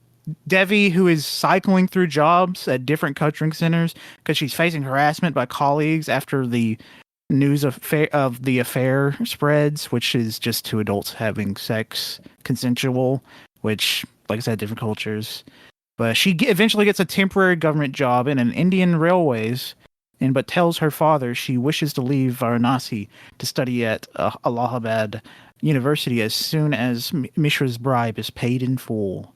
Devi, who is cycling through jobs at different coaching centers because she's facing harassment by colleagues after the news of the affair spreads, which is just two adults having sex, consensual, which, like I said, different cultures. But she eventually gets a temporary government job in an Indian railways, but tells her father she wishes to leave Varanasi to study at Allahabad University as soon as Mishra's bribe is paid in full.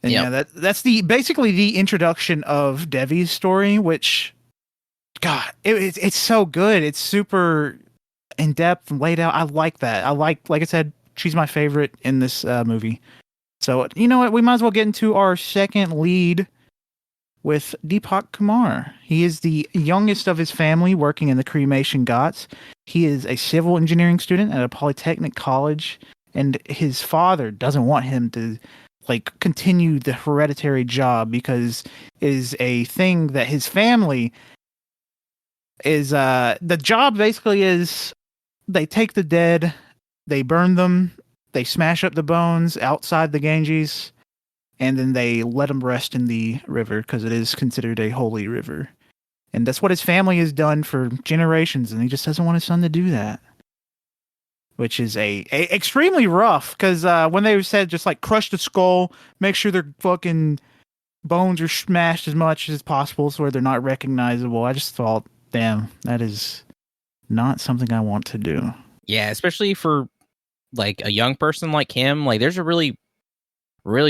And yeah, that's basically the introduction of Devi's story, which, God, it's so good. It's super in depth and laid out. I like that. Like I said, she's my favorite in this movie. So you know what? We might as well get into our second lead with Deepak Kumar. He is the youngest of his family working in the cremation ghats. He is a civil engineering student at a polytechnic college, and his father doesn't want him to continue the hereditary job because it is a thing that his family is the job basically is they take the dead, they burn them, they smash up the bones outside the Ganges, and then they let them rest in the river because it is considered a holy river. And that's what his family has done for generations, and he just doesn't want his son to do that. Which is a extremely rough, because when they said just crush the skull, make sure their fucking bones are smashed as much as possible so they're not recognizable, I just thought, damn, that is not something I want to do. Yeah, especially for a young person like him. There's a really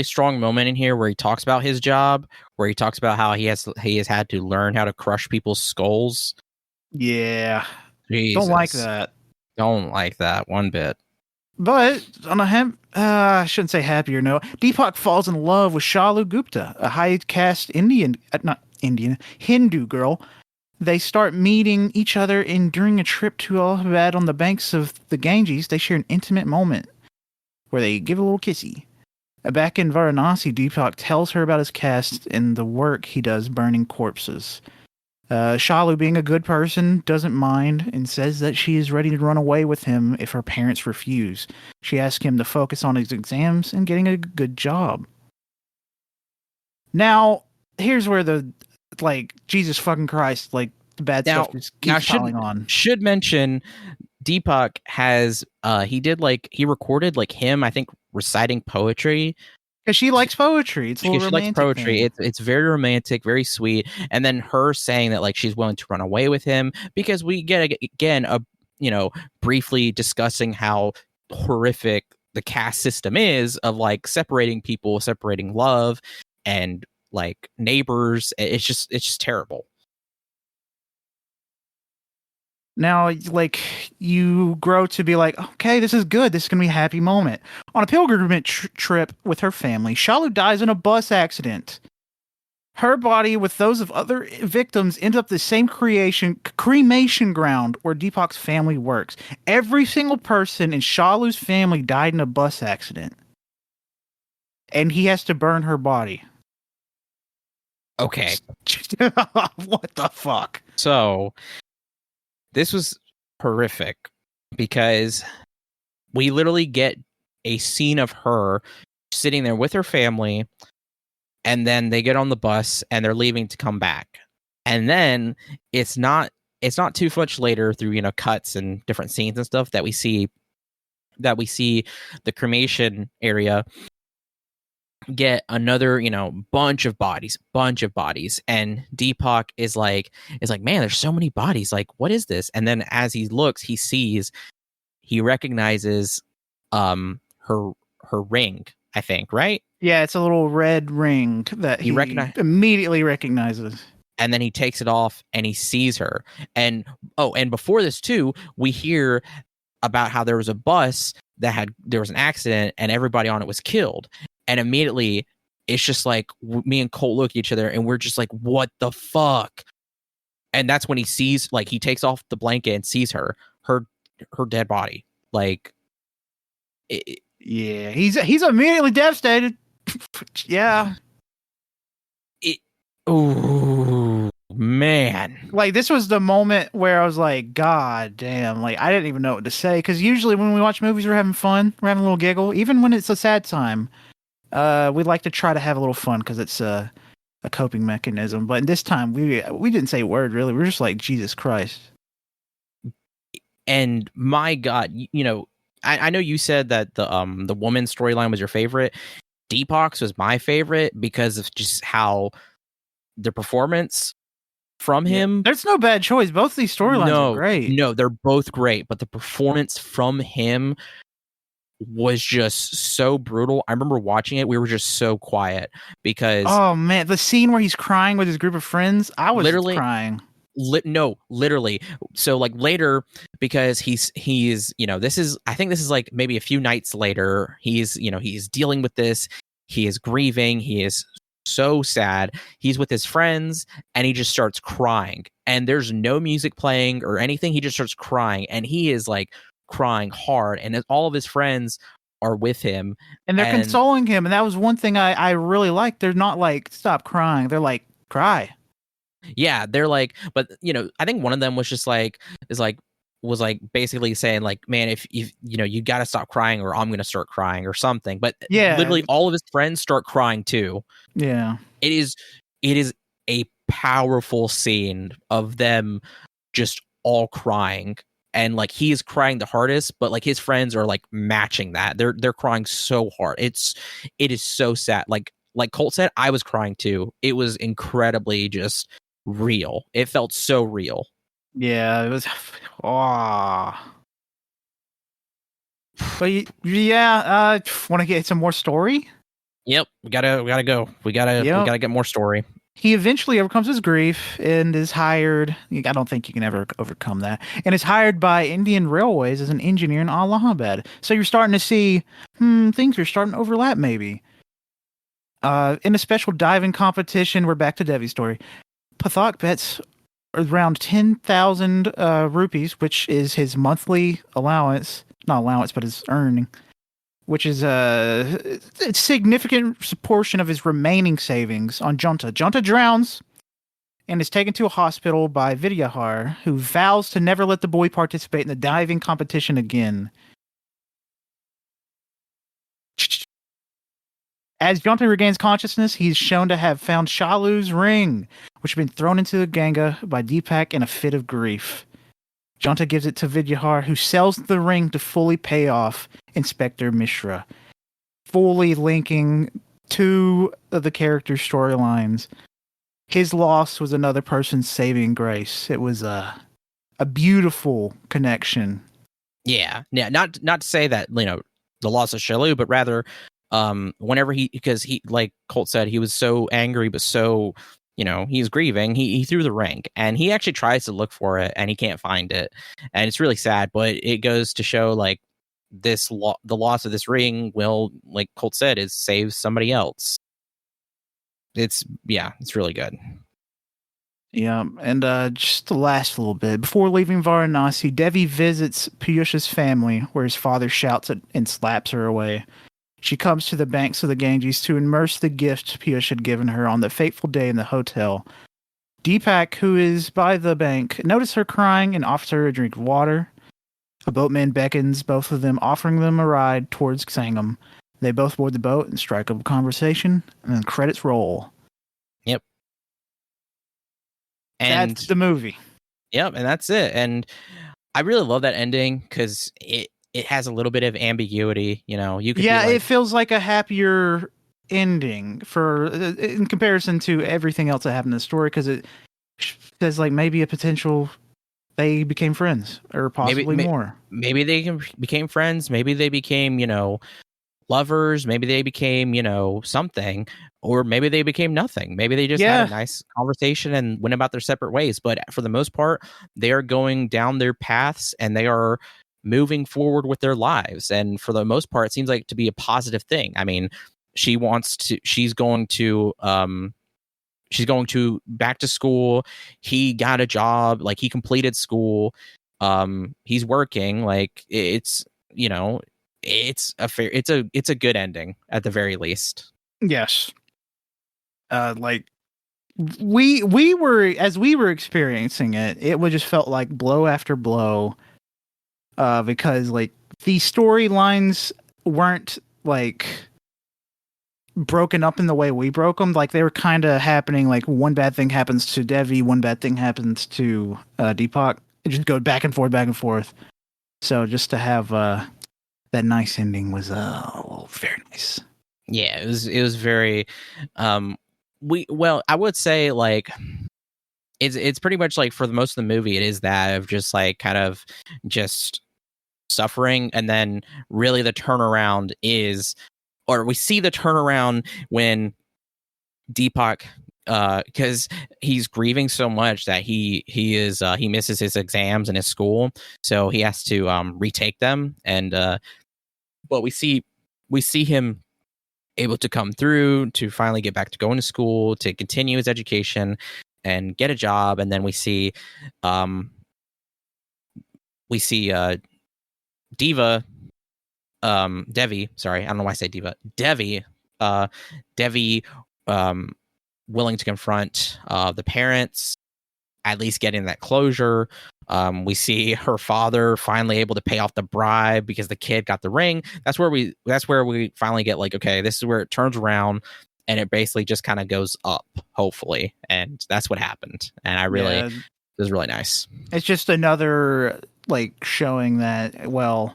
strong moment in here where he talks about his job, where he talks about how he has had to learn how to crush people's skulls. Yeah. Jesus. Don't like that. Don't like that one bit. But on a I shouldn't say happier note, Deepak falls in love with Shalu Gupta, a high caste Hindu girl. They start meeting each other, and during a trip to Allahabad on the banks of the Ganges, they share an intimate moment where they give a little kissy. Back in Varanasi, Deepak tells her about his caste and the work he does burning corpses. Shalu, being a good person, doesn't mind and says that she is ready to run away with him if her parents refuse. She asks him to focus on his exams and getting a good job. Now, here's where the, Jesus fucking Christ, the bad stuff just keeps piling on. Should mention, Deepak has, he recorded, him, I think, reciting poetry. Because she likes poetry. It's a little romantic. She likes poetry. It's very romantic, very sweet. And then her saying that she's willing to run away with him, because we get again briefly discussing how horrific the caste system is of separating people, separating love and neighbors. It's just terrible. Now, you grow to be okay, this is good. This is going to be a happy moment. On a pilgrimage trip with her family, Shalu dies in a bus accident. Her body, with those of other victims, end up the same cremation ground where Deepak's family works. Every single person in Shalu's family died in a bus accident. And he has to burn her body. Okay. What the fuck? So this was horrific because we literally get a scene of her sitting there with her family, and then they get on the bus and they're leaving to come back. And then it's not too much later through, you know, cuts and different scenes and stuff that we see the cremation area get another, you know, bunch of bodies. And Deepak is like, man, there's so many bodies. Like, what is this? And then as he looks, he recognizes her ring, I think, right? Yeah, it's a little red ring that he immediately recognizes. And then he takes it off and he sees her. And before this too, we hear about how there was a bus there was an accident and everybody on it was killed. And immediately it's just like me and Colt look at each other and we're just like, what the fuck? And that's when he sees, like, he takes off the blanket and sees her dead body. Like, yeah, he's immediately devastated. Yeah. Oh man. Like, this was the moment where I was like, God damn. Like, I didn't even know what to say. Because usually when we watch movies, we're having fun. We're having a little giggle. Even when it's a sad time, we like to try to have a little fun because it's a coping mechanism. But this time, we didn't say a word, really. We were just like, Jesus Christ. And my God, you know, I know you said that the woman storyline was your favorite. Deepak's was my favorite because of just how the performance from him. There's no bad choice. Both of these storylines are great. No, they're both great, but the performance from him was just so brutal. I remember watching it. We were just so quiet because... Oh, man. The scene where he's crying with his group of friends, I was literally crying. Literally. So like later, because he's you know, I think this is like maybe a few nights later. He's dealing with this. He is grieving. He is so sad. He's with his friends and he just starts crying. And there's no music playing or anything. He just starts crying and he is like crying hard. And all of his friends are with him. And they're consoling him. And that was one thing I really liked. They're not like, stop crying. They're like, cry. Yeah, they're like, but you know, I think one of them was just like, was basically saying like, man, if you know, you got to stop crying or I'm going to start crying or something. But yeah, literally all of his friends start crying too. Yeah, it is a powerful scene of them just all crying. And like he is crying the hardest, but like his friends are like matching that. They're crying so hard. It is so sad. Like Colt said, I was crying too. It was incredibly just real. It felt so real. Yeah, it was. But yeah, want to get some more story? Yep, we gotta go. We gotta get more story. He eventually overcomes his grief and is hired. I don't think you can ever overcome that. And is hired by Indian Railways as an engineer in Allahabad. So you're starting to see things are starting to overlap maybe. In a special diving competition, we're back to Devi's story. Pathak bets around 10,000 rupees, which is his monthly allowance. Not allowance, but his earning. Which is a significant portion of his remaining savings on Junta. Junta drowns and is taken to a hospital by Vidyahar, who vows to never let the boy participate in the diving competition again. As Junta regains consciousness, he's shown to have found Shalu's ring, which had been thrown into the Ganga by Deepak in a fit of grief. Junta gives it to Vidyahar, who sells the ring to fully pay off Inspector Mishra, fully linking two of the characters' storylines. His loss was another person's saving grace. It was a beautiful connection. Yeah. Not to say that, you know, the loss of Shalu, but rather whenever because he, like Colt said, he was so angry, but so, you know, he's grieving. He threw the ring and he actually tries to look for it and he can't find it. And it's really sad, but it goes to show like the loss of this ring will, like Colt said, is save somebody else. It's really good. Yeah, and just the last little bit. Before leaving Varanasi, Devi visits Piyush's family, where his father shouts and slaps her away. She comes to the banks of the Ganges to immerse the gift Piyush had given her on the fateful day in the hotel. Deepak, who is by the bank, notices her crying and offers her a drink of water. A boatman beckons both of them, offering them a ride towards Sangam. They both board the boat and strike up a conversation, and then credits roll. Yep. And that's the movie. Yep, and that's it. And I really love that ending because it has a little bit of ambiguity. You know, you could be like, it feels like a happier ending for in comparison to everything else that happened in the story, because it says like maybe a potential they became friends or possibly more. Maybe they became friends. Maybe they became, you know, lovers. Maybe they became, you know, something, or maybe they became nothing. Maybe they just had a nice conversation and went about their separate ways. But for the most part, they are going down their paths and they are moving forward with their lives. And for the most part, it seems like to be a positive thing. I mean, she's going to back to school. He got a job, like he completed school. He's working, like it's, you know, it's a good ending at the very least. Yes. Like we were experiencing it, it would just felt like blow after blow. Because like the storylines weren't like broken up in the way we broke them. Like they were kind of happening. Like one bad thing happens to Devi, one bad thing happens to Deepak. It just goes back and forth. So just to have that nice ending was very nice. Yeah, it was very. I would say like it's pretty much like for the most of the movie, it is that of just like kind of just suffering, and then really the turnaround is, or we see the turnaround when Deepak, because he's grieving so much that he misses his exams in his school, so he has to retake them, and but we see him able to come through to finally get back to going to school, to continue his education and get a job. And then we see Devi, sorry, I don't know why I say Diva. Devi willing to confront the parents, at least getting that closure. We see her father finally able to pay off the bribe because the kid got the ring. That's where we finally get like, okay, this is where it turns around and it basically just kind of goes up, hopefully. And that's what happened. And it was really nice. It's just another like showing that, well,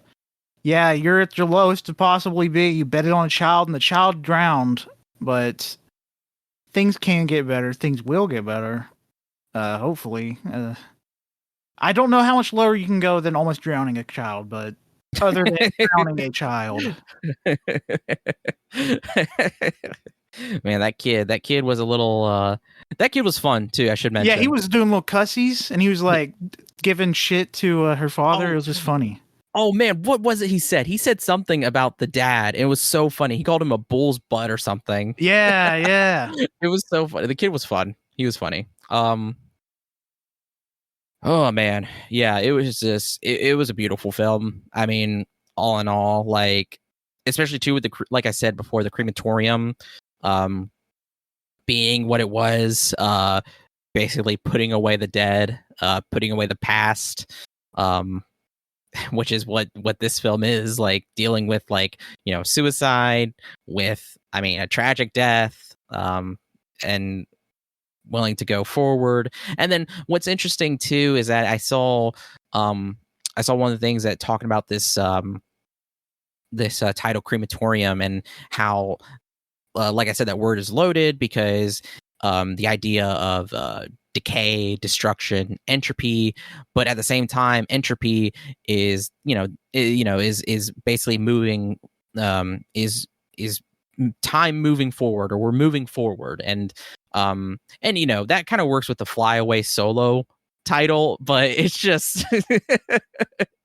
yeah, you're at your lowest to possibly be. You bet it on a child and the child drowned, but things can get better. Things will get better. Hopefully. I don't know how much lower you can go than almost drowning a child, but other than drowning a child. Man, that kid was a little that kid was fun too, I should mention. Yeah, he was doing little cussies and he was like giving shit to her father. It was just funny. Oh man, what was it he said? He said something about the dad. It was so funny. He called him a bull's butt or something. Yeah. It was so funny. The kid was fun. He was funny. Oh man, yeah, it was just it was a beautiful film. I mean, all in all, like especially too with the, like I said before, the crematorium being what it was, basically putting away the dead, putting away the past, which is what this film is, like dealing with, like, you know, suicide, with, I mean, a tragic death, and willing to go forward. And then what's interesting too is that I saw one of the things that talking about this title crematorium, and how like I said, that word is loaded because the idea of decay, destruction, entropy, but at the same time entropy is is basically moving, is time moving forward, or we're moving forward. And you know, that kind of works with the Fly Away Solo title, but it's just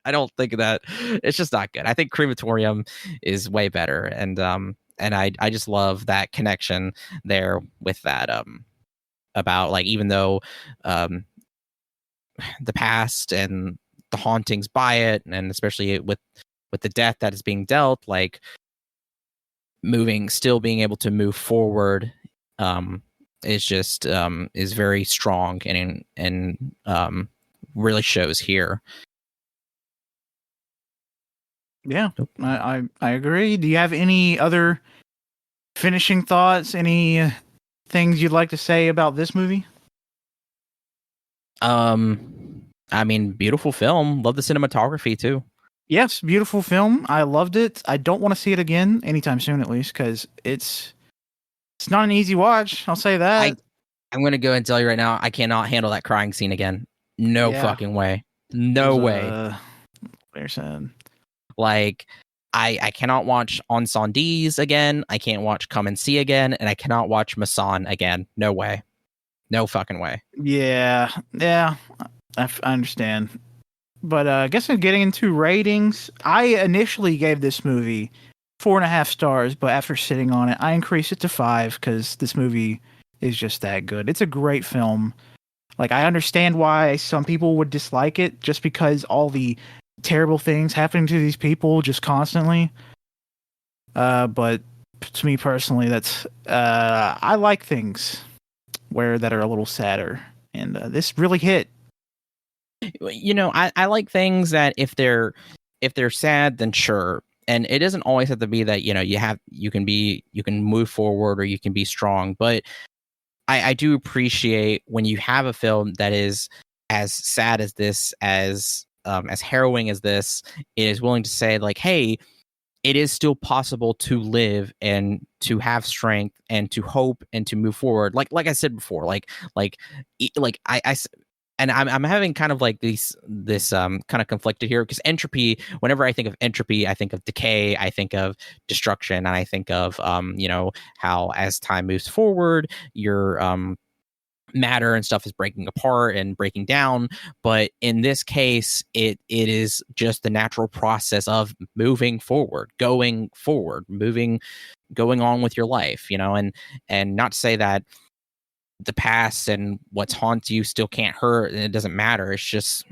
I don't think that, it's just not good. I think crematorium is way better. And I just love that connection there with that, about, like, even though the past and the hauntings by it, and especially with the death that is being dealt, like still being able to move forward, is just is very strong, and really shows here. Yeah, I agree. Do you have any other finishing thoughts? Any things you'd like to say about this movie? I mean, beautiful film. Love the cinematography too. Yes, beautiful film. I loved it. I don't want to see it again anytime soon, at least, because it's not an easy watch. I'll say that. I'm gonna go and tell you right now, I cannot handle that crying scene again. No Yeah. fucking way. No way. Very sad. Like, I cannot watch On Sondies again. I can't watch Come and See again, and I cannot watch Masan again. No way. No fucking way. Yeah, I understand. But I guess I'm getting into ratings. I initially gave this movie 4.5 stars, but after sitting on it, I increased it to 5 because this movie is just that good. It's a great film. Like, I understand why some people would dislike it just because all the terrible things happening to these people just constantly. But to me personally, that's I like things that are a little sadder, and this really hit. You know, I like things that if they're sad, then sure. And it doesn't always have to be that, you know, you can move forward or you can be strong. But I do appreciate when you have a film that is as sad as this, as harrowing as this, it is willing to say like, hey, it is still possible to live and to have strength and to hope and to move forward. Like I said before, and I'm having kind of like this kind of conflicted here because entropy. Whenever I think of entropy, I think of decay, I think of destruction, and I think of you know, how as time moves forward, your matter and stuff is breaking apart and breaking down. But in this case, it is just the natural process of moving forward, going on with your life, you know, and not to say that the past and what's haunts you still can't hurt and it doesn't matter. It's just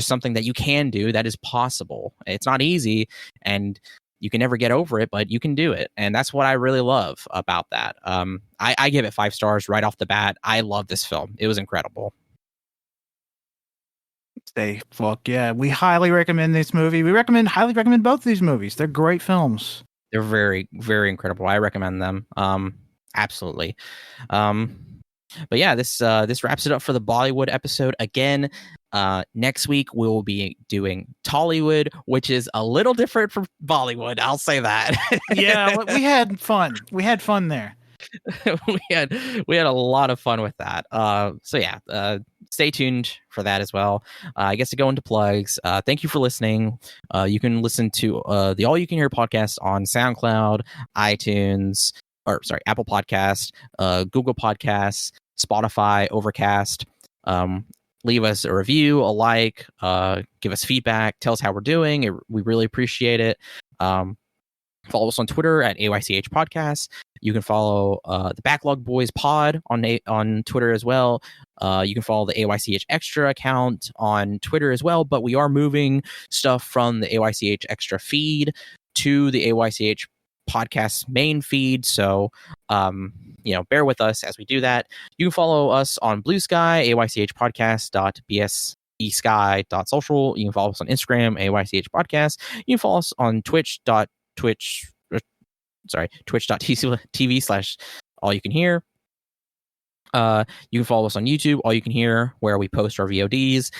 something that you can do that is possible. It's not easy and you can never get over it, but you can do it. And that's what I really love about that. I give it 5 stars right off the bat. I love this film. It was incredible. Fuck yeah. We highly recommend this movie. We highly recommend both these movies. They're great films. They're very, very incredible. I recommend them. Absolutely. But yeah, this wraps it up for the Bollywood episode. Again, next week we will be doing Tollywood, which is a little different from Bollywood. I'll say that. Yeah, we had fun. We had fun there. we had a lot of fun with that. So yeah, stay tuned for that as well. I guess to go into plugs. Thank you for listening. You can listen to the All You Can Hear podcast on SoundCloud, iTunes, Apple Podcast, Google Podcasts, Spotify, Overcast. Leave us a review, a like, give us feedback, tell us how we're doing. We really appreciate it. Follow us on Twitter at AYCH Podcast. You can follow the Backlog Boys Pod on Twitter as well. You can follow the AYCH Xtra account on Twitter as well. But we are moving stuff from the AYCH Xtra feed to the AYCH Podcast main feed. So, you know, bear with us as we do that. You can follow us on Blue Sky, aychpodcast.bsesky.social. You can follow us on Instagram, AYCH Podcast. You can follow us on twitch.tv/AllYouCanHear. You can follow us on YouTube, All You Can Hear, where we post our VODs.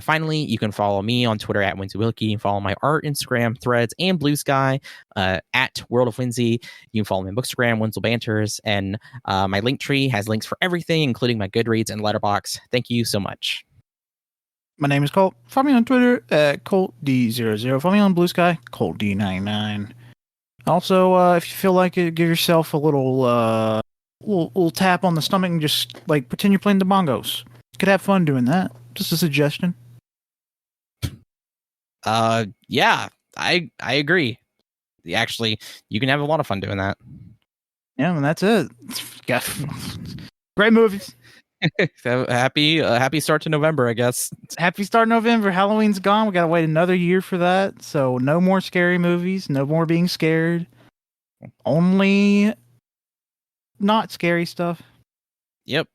Finally, you can follow me on Twitter at WinzyWilkie. You can follow my art, Instagram, Threads, and Blue Sky at World of Winsy. You can follow me on Bookstagram, Wenzel Banters, and my Linktree has links for everything, including my Goodreads and Letterboxd. Thank you so much. My name is Colt. Follow me on Twitter at ColtD00. Follow me on Blue Sky, ColtD99. Also, if you feel like it, give yourself a little tap on the stomach and just like pretend you're playing the bongos. You could have fun doing that. Just a suggestion. Yeah, I agree. Actually, you can have a lot of fun doing that. Yeah, and that's it. Great movies. So happy start to November, I guess. Happy start November. Halloween's gone. We gotta wait another year for that. So no more scary movies. No more being scared. Only not scary stuff. Yep.